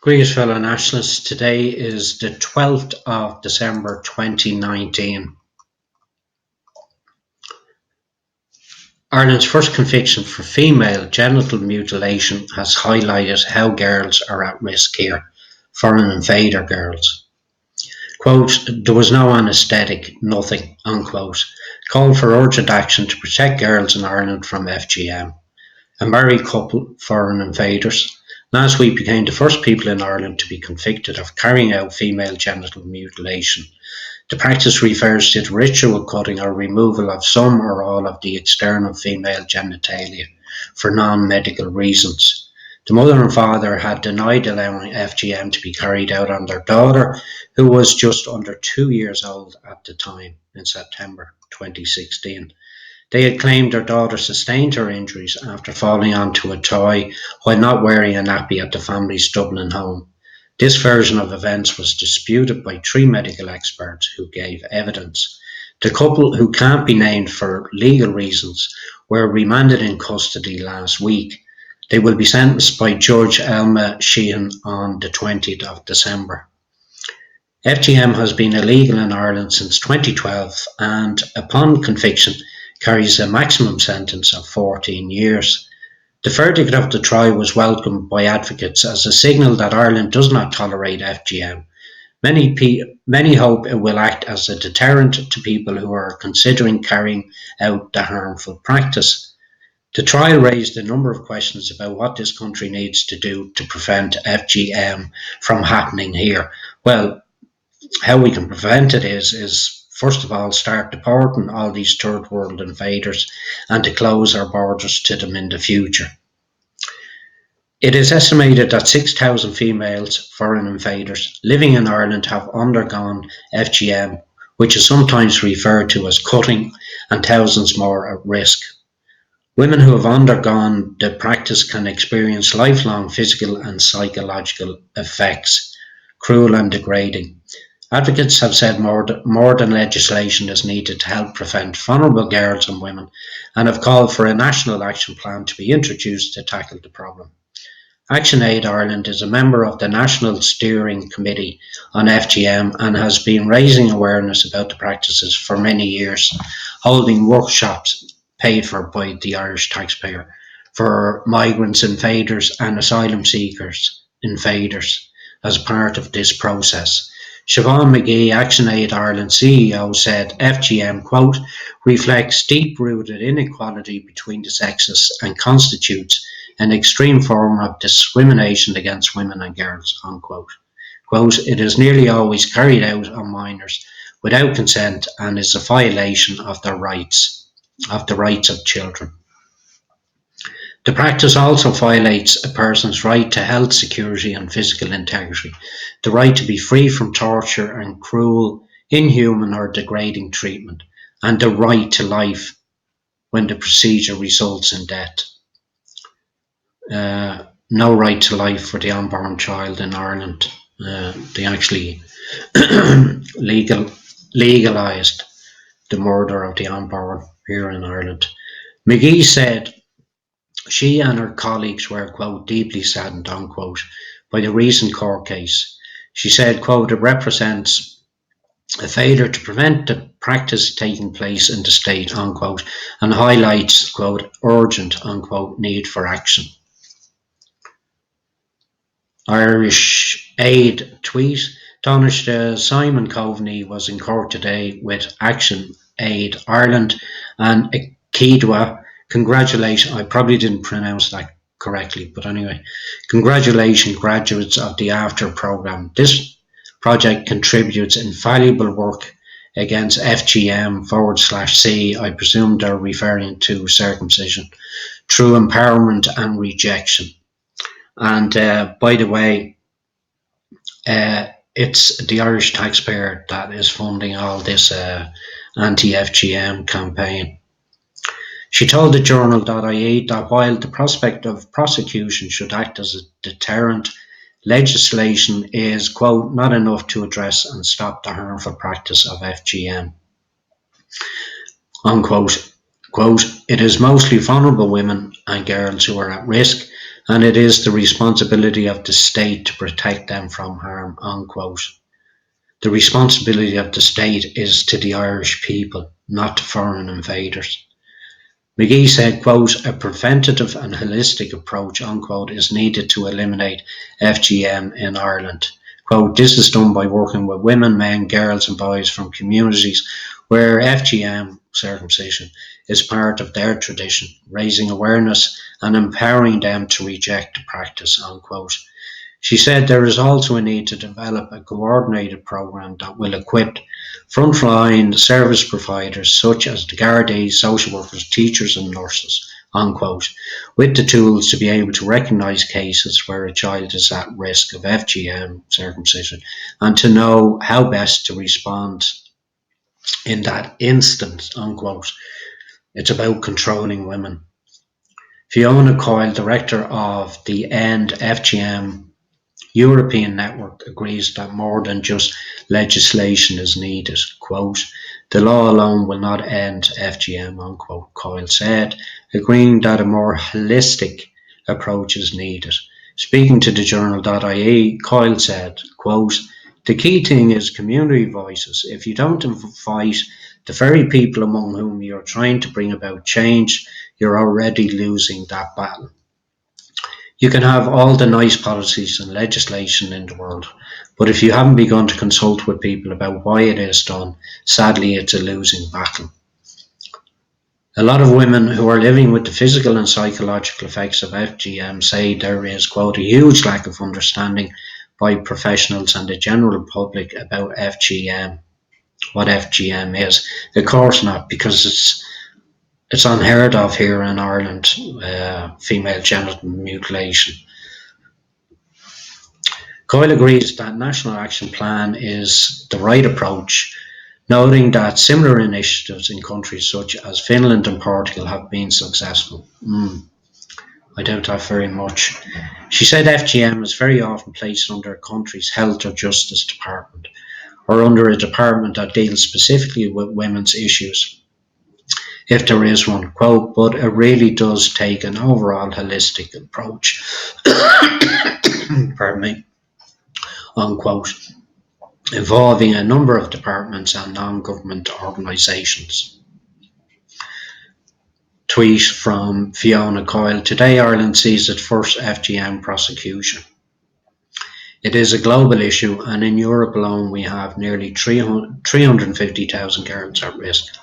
Greetings, fellow nationalists. Today is the 12th of December 2019. Ireland's first conviction for female genital mutilation has highlighted how girls are at risk here. Foreign invader girls. Quote, there was no anaesthetic, nothing, unquote. Called for urgent action to protect girls in Ireland from FGM. A married couple, foreign invaders, last week became the first people in Ireland to be convicted of carrying out female genital mutilation. The practice refers to the ritual cutting or removal of some or all of the external female genitalia for non-medical reasons. The mother and father had denied allowing FGM to be carried out on their daughter, who was just under 2 years old at the time, in September 2016. They had claimed their daughter sustained her injuries after falling onto a toy while not wearing a nappy at the family's Dublin home. This version of events was disputed by 3 medical experts who gave evidence. The couple, who can't be named for legal reasons, were remanded in custody last week. They will be sentenced by Judge Elma Sheehan on the 20th of December. FGM has been illegal in Ireland since 2012 and, upon conviction, carries a maximum sentence of 14 years. The verdict of the trial was welcomed by advocates as a signal that Ireland does not tolerate FGM. Many hope it will act as a deterrent to people who are considering carrying out the harmful practice. The trial raised a number of questions about what this country needs to do to prevent FGM from happening here. Well, how we can prevent it is first of all, start deporting all these third world invaders and to close our borders to them in the future. It is estimated that 6,000 females, foreign invaders, living in Ireland have undergone FGM, which is sometimes referred to as cutting, and thousands more at risk. Women who have undergone the practice can experience lifelong physical and psychological effects, cruel and degrading. Advocates have said more than legislation is needed to help prevent vulnerable girls and women, and have called for a national action plan to be introduced to tackle the problem. ActionAid Ireland is a member of the National Steering Committee on FGM and has been raising awareness about the practices for many years, holding workshops paid for by the Irish taxpayer for migrants, invaders and asylum seekers, invaders, as part of this process. Siobhan McGee, ActionAid Ireland CEO, said FGM, quote, reflects deep-rooted inequality between the sexes and constitutes an extreme form of discrimination against women and girls, unquote. Quote, it is nearly always carried out on minors without consent and is a violation of the rights of children. The practice also violates a person's right to health, security and physical integrity, the right to be free from torture and cruel, inhuman or degrading treatment, and the right to life when the procedure results in death. No right to life for the unborn child in Ireland. They actually legalised the murder of the unborn here in Ireland. McGee said she and her colleagues were, quote, deeply saddened, unquote, by the recent court case. She said, quote, it represents a failure to prevent the practice taking place in the state, unquote, and highlights, quote, urgent, unquote, need for action. Irish Aid tweet, Taoiseach Simon Coveney was in court today with Action Aid Ireland and Akidwa. Congratulations, I probably didn't pronounce that correctly, but anyway, congratulations graduates of the AFTER programme. This project contributes invaluable work against FGM/C, I presume they're referring to circumcision, through empowerment and rejection. And by the way, it's the Irish taxpayer that is funding all this anti-FGM campaign. She told the journal.ie that while the prospect of prosecution should act as a deterrent, legislation is, quote, not enough to address and stop the harmful practice of FGM. Unquote. Quote, it is mostly vulnerable women and girls who are at risk, and it is the responsibility of the state to protect them from harm, unquote. The responsibility of the state is to the Irish people, not to foreign invaders. McGee said, quote, a preventative and holistic approach, unquote, is needed to eliminate FGM in Ireland. Quote, this is done by working with women, men, girls and boys from communities where FGM, circumcision, is part of their tradition, raising awareness and empowering them to reject the practice, unquote. She said there is also a need to develop a coordinated programme that will equip frontline service providers such as the Gardaí, social workers, teachers and nurses, unquote, with the tools to be able to recognise cases where a child is at risk of FGM circumcision and to know how best to respond in that instance, unquote. It's about controlling women. Fiona Coyle, director of the End FGM European network, agrees that more than just legislation is needed. Quote, the law alone will not end FGM, unquote, Coyle said, agreeing that a more holistic approach is needed. Speaking to the journal.ie, Coyle said, quote, the key thing is community voices. If you don't invite the very people among whom you're trying to bring about change, you're already losing that battle. You can have all the nice policies and legislation in the world, but if you haven't begun to consult with people about why it is done, sadly it's a losing battle. A lot of women who are living with the physical and psychological effects of FGM say there is, quote, a huge lack of understanding by professionals and the general public about FGM, what FGM is. Of course not, because it's unheard of here in Ireland, female genital mutilation. Coyle agrees that National Action Plan is the right approach, noting that similar initiatives in countries such as Finland and Portugal have been successful. I doubt that very much. She said FGM is very often placed under a country's health or justice department, or under a department that deals specifically with women's issues, if there is one, quote, but it really does take an overall holistic approach, pardon me, unquote, involving a number of departments and non-government organisations. Tweet from Fiona Coyle, today Ireland sees its first FGM prosecution. It is a global issue, and in Europe alone we have nearly 350,000 girls at risk.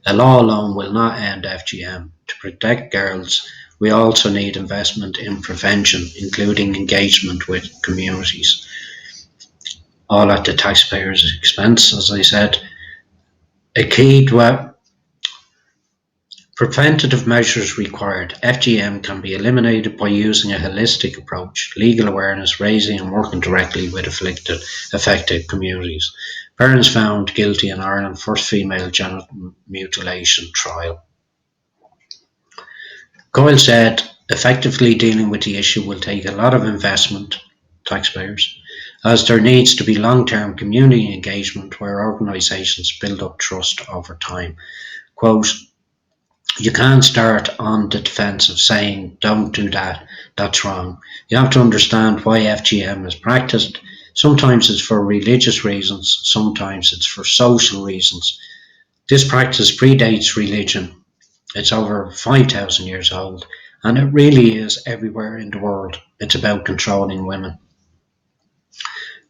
A law alone will not end FGM. To protect girls, we also need investment in prevention, including engagement with communities. All at the taxpayer's expense, as I said. A key to preventative measures required. FGM can be eliminated by using a holistic approach, legal awareness raising and working directly with affected communities. Parents found guilty in Ireland's first female genital mutilation trial. Coyle said, effectively dealing with the issue will take a lot of investment, taxpayers, as there needs to be long-term community engagement where organisations build up trust over time. Quote, you can't start on the defensive saying, don't do that, that's wrong. You have to understand why FGM is practiced. Sometimes it's for religious reasons, sometimes it's for social reasons. This practice predates religion. It's over 5,000 years old, and it really is everywhere in the world. It's about controlling women.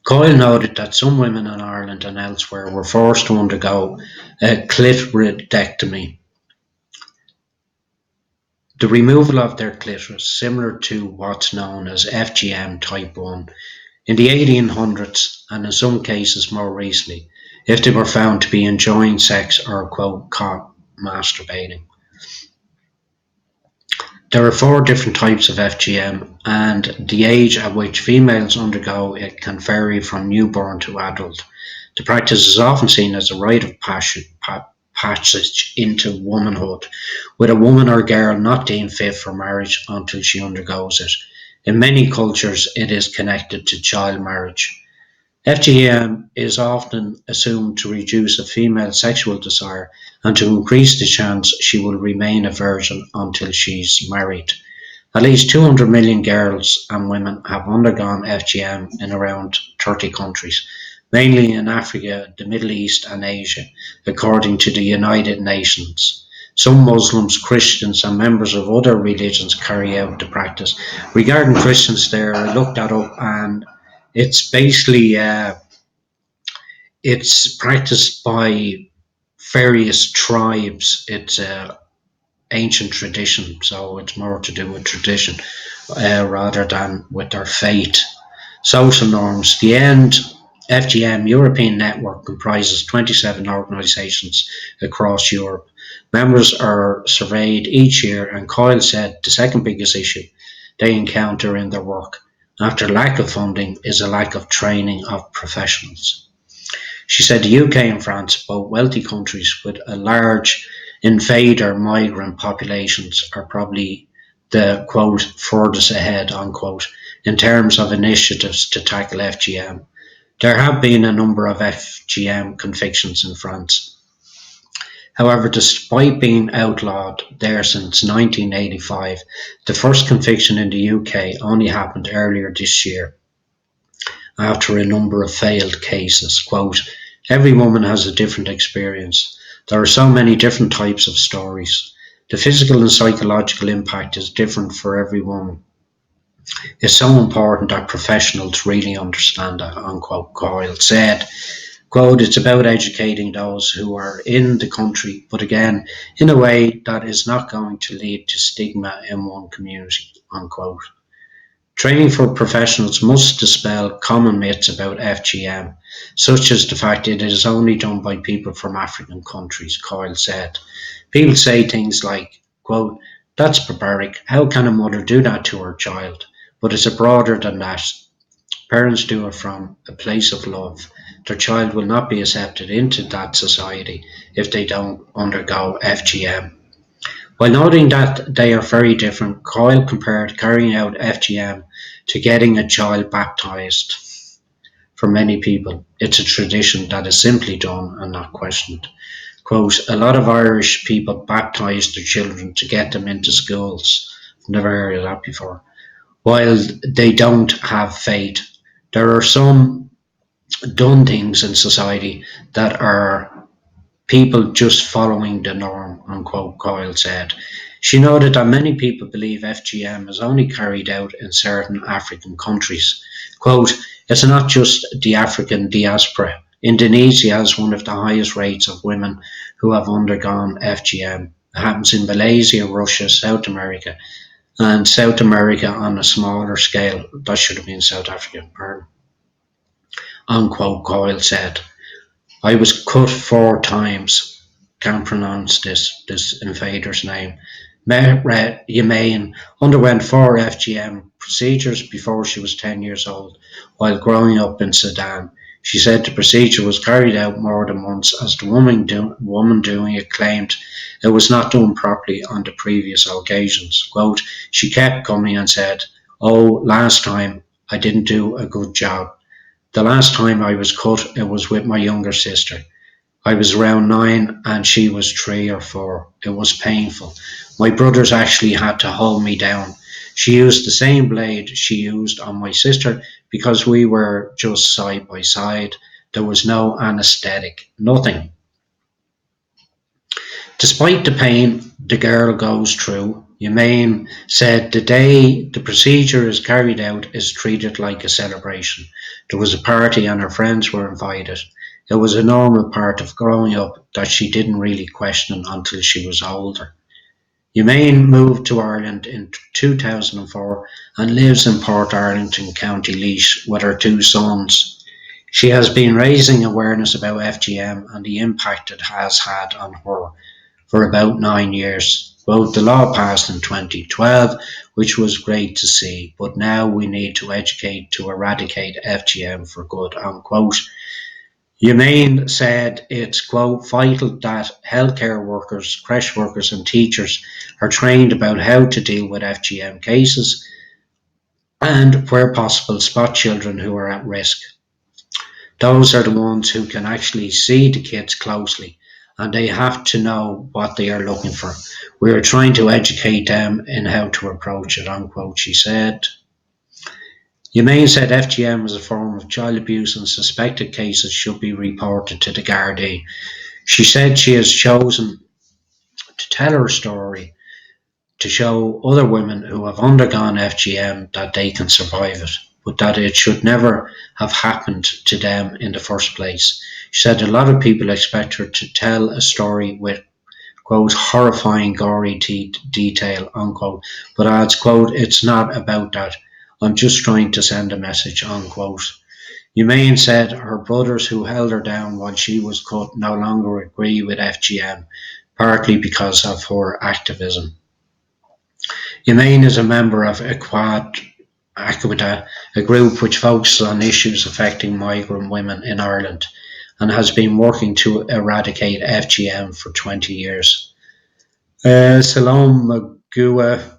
Coyle noted that some women in Ireland and elsewhere were forced to undergo a clitoridectomy, the removal of their clitoris, similar to what's known as FGM type 1, in the 1800s and in some cases more recently, if they were found to be enjoying sex or, quote, caught masturbating. There are 4 different types of FGM, and the age at which females undergo it can vary from newborn to adult. The practice is often seen as a rite of passage into womanhood, with a woman or girl not deemed fit for marriage until she undergoes it. In many cultures, it is connected to child marriage. FGM is often assumed to reduce a female's sexual desire and to increase the chance she will remain a virgin until she's married. At least 200 million girls and women have undergone FGM in around 30 countries, mainly in Africa, the Middle East, and Asia, according to the United Nations. Some Muslims, Christians, and members of other religions carry out the practice. Regarding Christians, there, I looked that up, and it's basically it's practiced by various tribes. It's ancient tradition, so it's more to do with tradition rather than with their faith. Social norms. The End FGM European Network comprises 27 organisations across Europe. Members are surveyed each year, and Coyle said the second biggest issue they encounter in their work, after lack of funding, is a lack of training of professionals. She said the UK and France, both wealthy countries with a large invader migrant populations, are probably the quote furthest ahead unquote in terms of initiatives to tackle FGM. There have been a number of FGM convictions in France. However, despite being outlawed there since 1985, the first conviction in the UK only happened earlier this year after a number of failed cases. Quote, every woman has a different experience. There are so many different types of stories. The physical and psychological impact is different for every woman. It's so important that professionals really understand that, unquote, Coyle said. Quote, it's about educating those who are in the country, but again, in a way that is not going to lead to stigma in one community, unquote. Training for professionals must dispel common myths about FGM, such as the fact it is only done by people from African countries, Coyle said. People say things like, quote, that's barbaric, how can a mother do that to her child? But it's broader than that. Parents do it from a place of love. Their child will not be accepted into that society if they don't undergo FGM. While noting that they are very different, Coyle compared carrying out FGM to getting a child baptized. For many people, it's a tradition that is simply done and not questioned. Quote, a lot of Irish people baptise their children to get them into schools. I've never heard of that before. While they don't have faith, there are some done things in society that are people just following the norm, unquote, Coyle said. She noted that many people believe FGM is only carried out in certain African countries. Quote, it's not just the African diaspora. Indonesia has one of the highest rates of women who have undergone FGM. It happens in Malaysia, Russia, South America, and South America on a smaller scale. That should have been South Africa, pardon, unquote, Coyle said. I was cut 4 times. Can't pronounce this invader's name. Mehret Yemen underwent 4 FGM procedures before she was 10 years old while growing up in Sudan. She said the procedure was carried out more than once as the woman doing it claimed it was not done properly on the previous occasions. Quote, she kept coming and said, oh, last time I didn't do a good job. The last time I was cut, it was with my younger sister. I was around 9 and she was 3 or 4. It was painful. My brothers actually had to hold me down. She used the same blade she used on my sister because we were just side by side. There was no anesthetic, nothing. Despite the pain the girl goes through, Yemaine said the day the procedure is carried out is treated like a celebration. There was a party and her friends were invited. It was a normal part of growing up that she didn't really question until she was older. Yemaine moved to Ireland in 2004 and lives in Portarlington, County Laois, with her 2 sons. She has been raising awareness about FGM and the impact it has had on her for about 9 years. Well, the law passed in 2012, which was great to see, but now we need to educate to eradicate FGM for good, unquote. Humane said it's, quote, vital that healthcare workers, creche workers and teachers are trained about how to deal with FGM cases and, where possible, spot children who are at risk. Those are the ones who can actually see the kids closely and they have to know what they are looking for. We are trying to educate them in how to approach it, unquote, she said. Humane said FGM is a form of child abuse and suspected cases should be reported to the Gardaí. She said she has chosen to tell her story to show other women who have undergone FGM that they can survive it, but that it should never have happened to them in the first place. She said a lot of people expect her to tell a story with, quote, horrifying gory detail, unquote, but adds, quote, it's not about that. I'm just trying to send a message, unquote. Humane said her brothers who held her down while she was cut no longer agree with FGM, partly because of her activism. Humane is a member of Equita, a group which focuses on issues affecting migrant women in Ireland and has been working to eradicate FGM for 20 years. Salome Magua,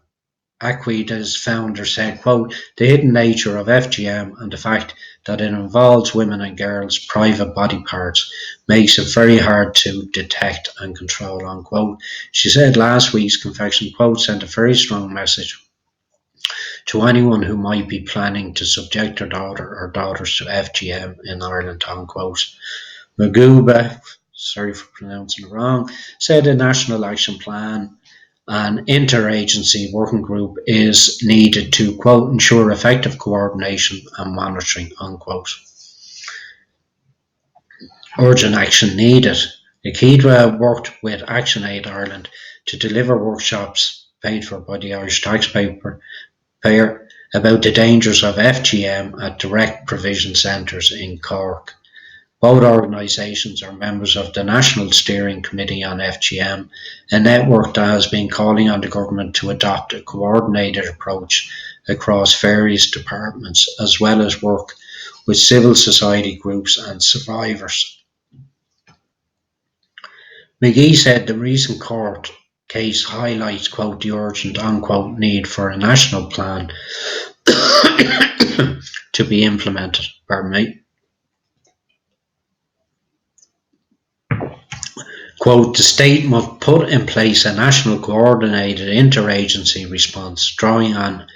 Aquita's founder, said, quote, the hidden nature of FGM and the fact that it involves women and girls' private body parts makes it very hard to detect and control, unquote. She said last week's confession, quote, sent a very strong message to anyone who might be planning to subject their daughter or daughters to FGM in Ireland, unquote. Magooba, sorry for pronouncing it wrong, said a national action plan an interagency working group is needed to, quote, ensure effective coordination and monitoring, unquote. Urgent action needed. Akidra worked with ActionAid Ireland to deliver workshops paid for by the Irish taxpayer about the dangers of FGM at direct provision centres in Cork. Both organisations are members of the National Steering Committee on FGM, a network that has been calling on the government to adopt a coordinated approach across various departments, as well as work with civil society groups and survivors. McGee said the recent court case highlights, quote, the urgent, unquote, need for a national plan to be implemented. Pardon me. Quote, the state must put in place a national coordinated interagency response drawing on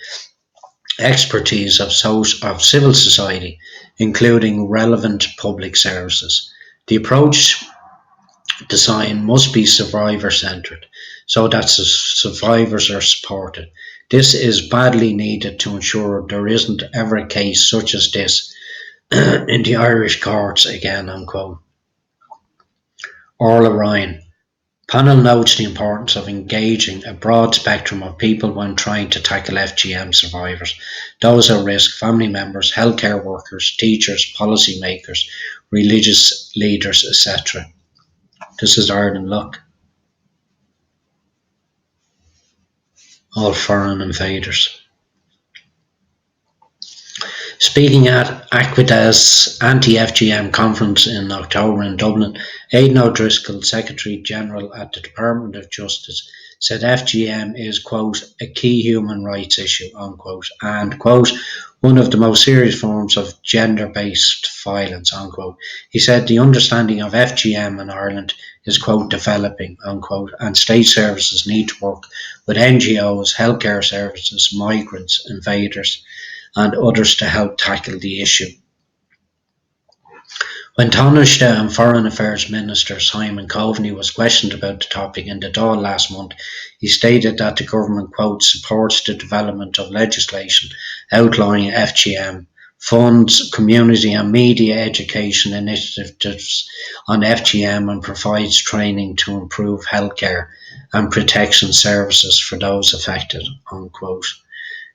expertise of civil society, including relevant public services. The approach design must be survivor centred so that survivors are supported. This is badly needed to ensure there isn't ever a case such as this in the Irish courts again, unquote. Orla Ryan. Panel notes the importance of engaging a broad spectrum of people when trying to tackle FGM survivors, those at risk, family members, healthcare workers, teachers, policymakers, religious leaders, etc. This is Ireland Look, all foreign invaders. Speaking at Aquida's anti-FGM conference in October in Dublin, Aidan O'Driscoll, Secretary-General at the Department of Justice, said FGM is, quote, a key human rights issue, unquote, and, quote, one of the most serious forms of gender-based violence, unquote. He said the understanding of FGM in Ireland is, quote, developing, unquote, and state services need to work with NGOs, healthcare services, migrants, invaders, and others to help tackle the issue. When Taoiseach and Foreign Affairs Minister Simon Coveney was questioned about the topic in the Dáil last month, he stated that the government, quote, supports the development of legislation outlining FGM, funds community and media education initiatives on FGM and provides training to improve healthcare and protection services for those affected, unquote.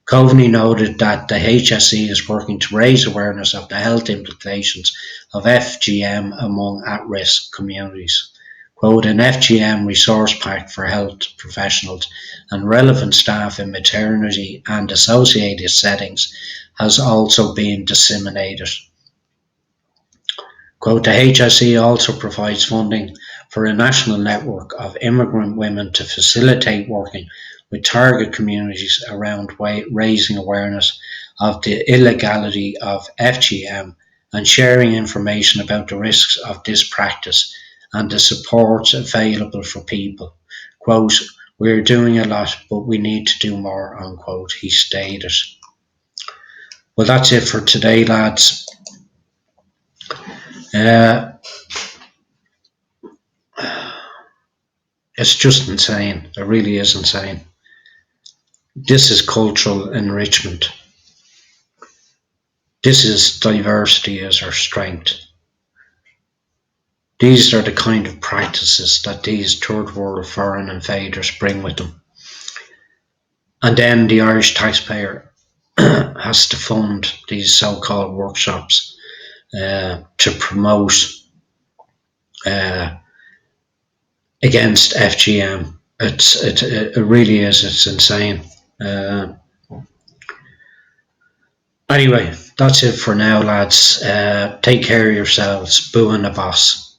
Coveney noted that the HSE is working to raise awareness of the health implications of FGM among at-risk communities. Quote, an FGM resource pack for health professionals and relevant staff in maternity and associated settings has also been disseminated. Quote, the HSE also provides funding for a national network of immigrant women to facilitate working with target communities around raising awareness of the illegality of FGM and sharing information about the risks of this practice and the support available for people. Quote, we're doing a lot, but we need to do more, unquote, he stated. Well, that's it for today, lads. Uh, it's just insane. It really is insane. This is cultural enrichment. This is diversity as our strength. These are the kind of practices that these third world foreign invaders bring with them. And then the Irish taxpayer has to fund these so-called workshops to promote uh, against FGM. It really is. It's insane. Uh, anyway, that's it for now, lads. Take care of yourselves. Boo and the boss.